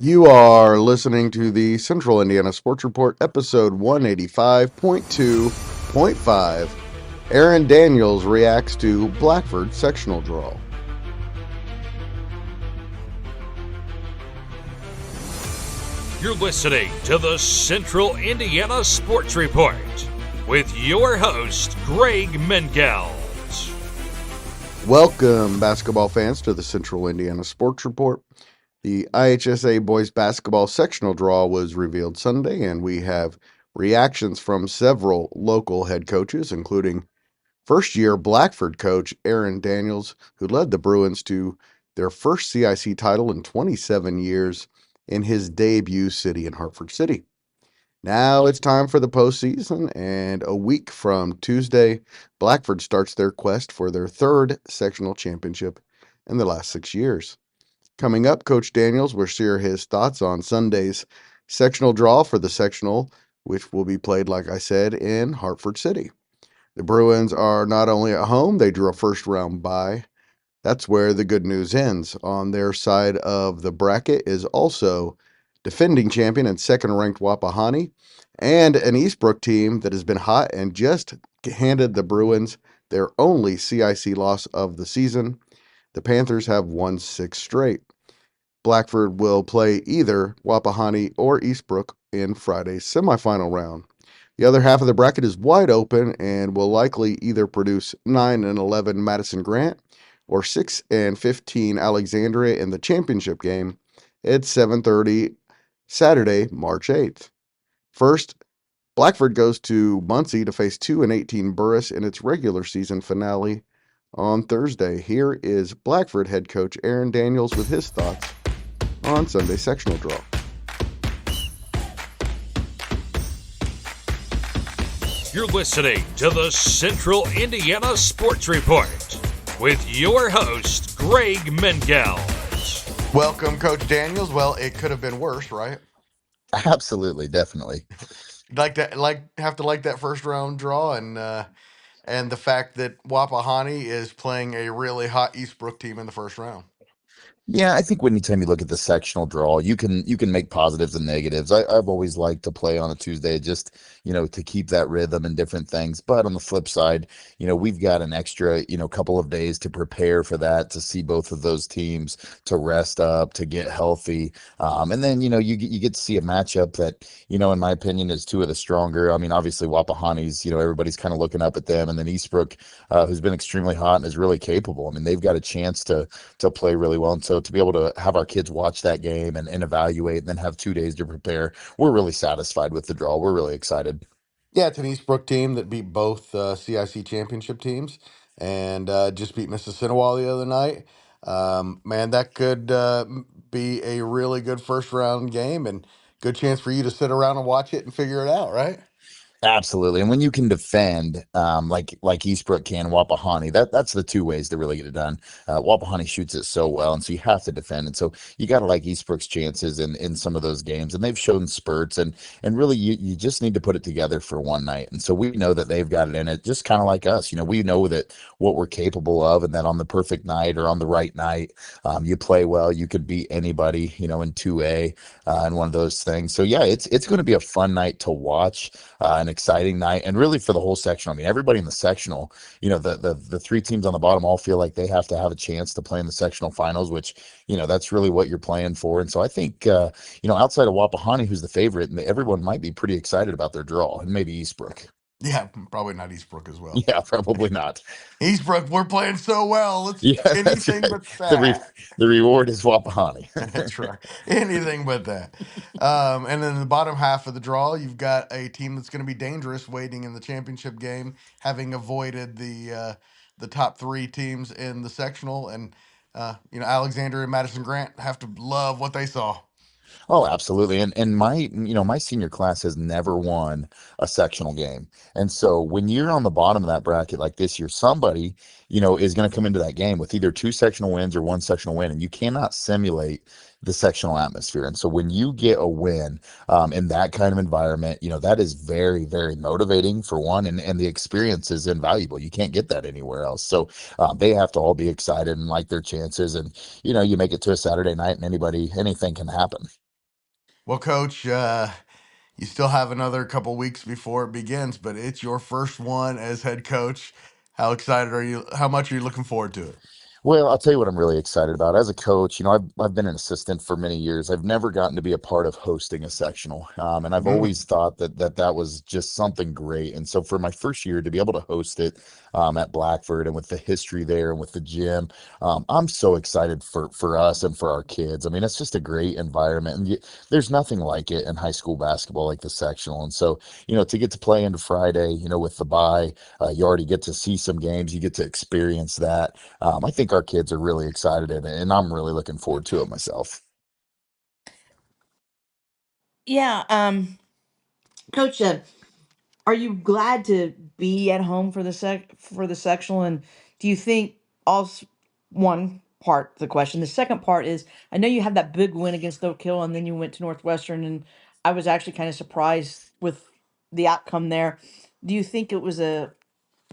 You are listening to the Central Indiana Sports Report, episode 185.2.5. Aaron Daniels reacts to Blackford sectional draw. You're listening to the Central Indiana Sports Report with your host, Greg Mengels. Welcome, basketball fans, to the Central Indiana Sports Report. The IHSA boys basketball sectional draw was revealed Sunday, and we have reactions from several local head coaches, including first-year Blackford coach Aaron Daniels, who led the Bruins to their first CIC title in 27 years in his debut city in Hartford City. Now it's time for the postseason, and a week from Tuesday, Blackford starts their quest for their third sectional championship in the last 6 years. Coming up, Coach Daniels will share his thoughts on Sunday's sectional draw for the sectional, which will be played, like I said, in Hartford City. The Bruins are not only at home, they drew a first round bye. That's where the good news ends. On their side of the bracket is also defending champion and second ranked Wapahani and an Eastbrook team that has been hot and just handed the Bruins their only CIC loss of the season. The Panthers have won 6 straight. Blackford will play either Wapahani or Eastbrook in Friday's semifinal round. The other half of the bracket is wide open and will likely either produce 9 and 11 Madison Grant or 6 and 15 Alexandria in the championship game at 7:30 Saturday, March 8th. First, Blackford goes to Muncie to face 2 and 18 Burris in its regular season finale on Thursday. Here is Blackford head coach Aaron Daniels with his thoughts on Sunday's sectional draw. You're listening to the Central Indiana Sports Report with your host, Greg Mengels. Welcome, Coach Daniels. Well, it could have been worse, right? Absolutely, definitely. Like that, have to like that first round draw, and the fact that Wapahani is playing a really hot Eastbrook team in the first round. Yeah, I think anytime you look at the sectional draw, you can make positives and negatives. I've always liked to play on a Tuesday, just to keep that rhythm and different things. But on the flip side, we've got an extra couple of days to prepare for that, to see both of those teams, to rest up, to get healthy, and then you get to see a matchup that in my opinion is two of the stronger. I mean, obviously Wapahani's, everybody's kind of looking up at them, and then Eastbrook, who's been extremely hot and is really capable. I mean, they've got a chance to play really well. And so to be able to have our kids watch that game and evaluate and then have 2 days to prepare, we're really satisfied with the draw. We're really excited. Yeah, it's an Eastbrook team that beat both CIC championship teams and just beat Mississinawa the other night. Man, that could be a really good first round game and good chance for you to sit around and watch it and figure it out, right? Absolutely. And when you can defend, like Eastbrook can, Wapahani, that's the two ways to really get it done. Wapahani shoots it so well, and so you have to defend. And so you got to like Eastbrook's chances in some of those games. And they've shown spurts, and really you just need to put it together for one night. And so we know that they've got it in it, just kind of like us. We know that what we're capable of, and that on the perfect night or on the right night, you play well, you could beat anybody, in 2A, and one of those things. So yeah, it's going to be a fun night to watch, an exciting night, and really for the whole sectional. I mean, everybody in the sectional, the three teams on the bottom all feel like they have to have a chance to play in the sectional finals, which that's really what you're playing for. And so I think outside of Wapahani, who's the favorite, everyone might be pretty excited about their draw, and maybe Eastbrook. Yeah, probably not Eastbrook as well. Yeah, probably not. Eastbrook, we're playing so well. Let's Yeah, that's anything right. but The re- that. the reward is Wapahani. That's right. Anything but that. And then in the bottom half of the draw, you've got a team that's going to be dangerous waiting in the championship game, having avoided the top 3 teams in the sectional. And Alexander and Madison Grant have to love what they saw. Oh, absolutely. And my senior class has never won a sectional game. And so when you're on the bottom of that bracket like this year, somebody, is going to come into that game with either 2 sectional wins or 1 sectional win. And you cannot simulate, the sectional atmosphere. And so when you get a win in that kind of environment, that is very, very motivating for one, and the experience is invaluable. You can't get that anywhere else. So they have to all be excited and like their chances. And, you make it to a Saturday night and anything can happen. Well, Coach, you still have another couple weeks before it begins, but it's your first one as head coach. How excited are you? How much are you looking forward to it? Well, I'll tell you what I'm really excited about. As a coach, I've been an assistant for many years. I've never gotten to be a part of hosting a sectional, and I've Mm. always thought that was just something great. And so for my first year to be able to host it at Blackford and with the history there and with the gym, I'm so excited for us and for our kids. I mean, it's just a great environment, and there's nothing like it in high school basketball like the sectional. And so to get to play into Friday, with the bye, you already get to see some games, you get to experience that. I think our kids are really excited and I'm really looking forward to it myself. Yeah, Coach, are you glad to be at home for the sectional? And do you think also one part of the question? The second part is I know you had that big win against Oak Hill, and then you went to Northwestern, and I was actually kind of surprised with the outcome there. Do you think it was a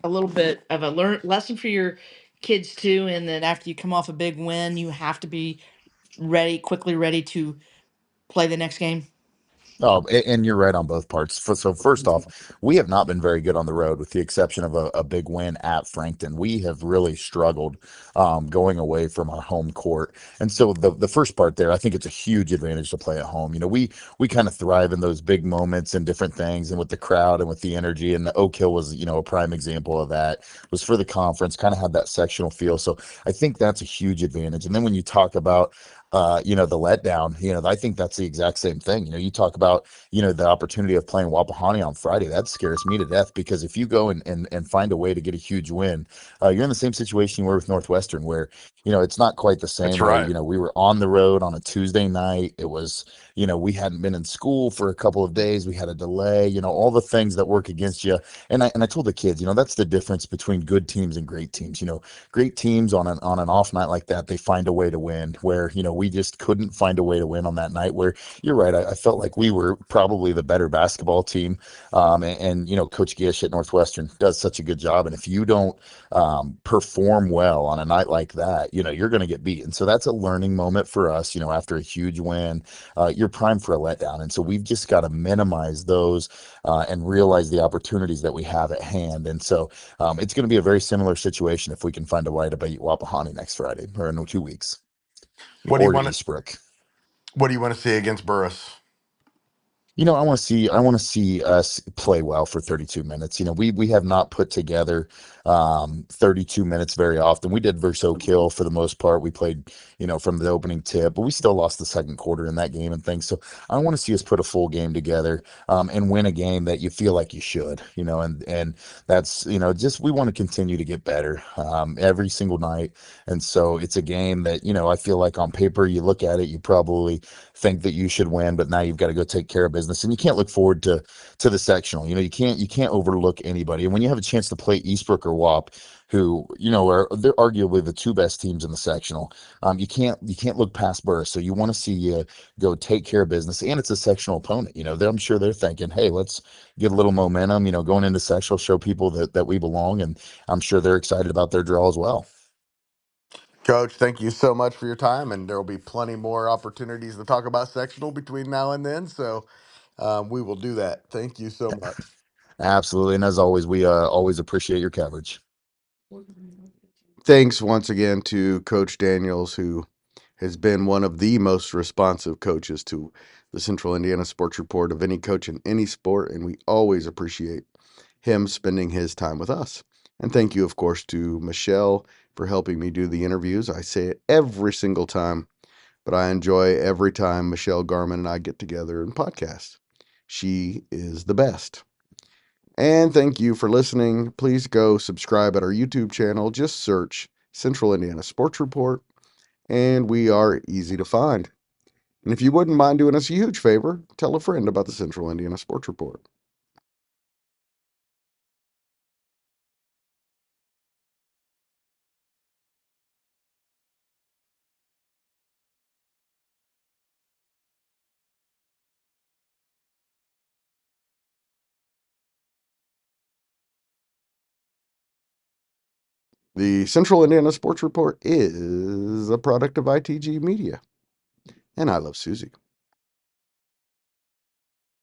little bit of a lesson for your kids too? And then after you come off a big win, you have to be quickly ready to play the next game. Oh, and you're right on both parts. So first off, we have not been very good on the road, with the exception of a big win at Frankton. We have really struggled going away from our home court. And so the first part there, I think it's a huge advantage to play at home. We kind of thrive in those big moments and different things, and with the crowd and with the energy. And the Oak Hill was, a prime example of that. It was for the conference, kind of had that sectional feel. So I think that's a huge advantage. And then when you talk about the letdown, I think that's the exact same thing. You talk about, the opportunity of playing Wapahani on Friday. That scares me to death, because if you go and find a way to get a huge win, you're in the same situation you were with Northwestern, where, it's not quite the That's same, where, right. we were on the road on a Tuesday night. It was, we hadn't been in school for a couple of days. We had a delay, all the things that work against you. And I told the kids, that's the difference between good teams and great teams. Great teams on an off night like that, they find a way to win, where we just couldn't find a way to win on that night. Where you're right, I felt like we were probably the better basketball team. And Coach Gish at Northwestern does such a good job, and if you don't perform well on a night like that, you're going to get beat. And so that's a learning moment for us. After a huge win, you're primed for a letdown. And so we've just got to minimize those and realize the opportunities that we have at hand. And so it's going to be a very similar situation if we can find a way to beat Wapahani next Friday, or in 2 weeks, What do you or to want to Eastbrook. What do you want to see against Burris? I want to see us play well for 32 minutes. We have not put together 32 minutes very often. We did versus Oak Hill for the most part. We played, from the opening tip, but we still lost the second quarter in that game and things. So I want to see us put a full game together and win a game that you feel like you should. And that's, just we want to continue to get better every single night. And so it's a game that, I feel like on paper, you look at it, you probably think that you should win, but now you've got to go take care of business, and you can't look forward to the sectional. You can't overlook anybody. And when you have a chance to play Eastbrook or WAP, who are they're arguably the two best teams in the sectional, you can't look past Burris. So you want to see you go take care of business, and it's a sectional opponent. I'm sure they're thinking, hey, let's get a little momentum. Going into sectional, show people that we belong, and I'm sure they're excited about their draw as well. Coach, thank you so much for your time, and there will be plenty more opportunities to talk about sectional between now and then. So we will do that. Thank you so much. Absolutely, and as always, we always appreciate your coverage. Thanks once again to Coach Daniels, who has been one of the most responsive coaches to the Central Indiana Sports Report of any coach in any sport, and we always appreciate him spending his time with us. And thank you, of course, to Michelle for helping me do the interviews. I say it every single time, but I enjoy every time Michelle Garman and I get together and podcast. She is the best. And thank you for listening. Please go subscribe at our YouTube channel. Just search Central Indiana Sports Report, and we are easy to find. And if you wouldn't mind doing us a huge favor, tell a friend about the Central Indiana Sports Report. The Central Indiana Sports Report is a product of ITG Media, and I love Susie.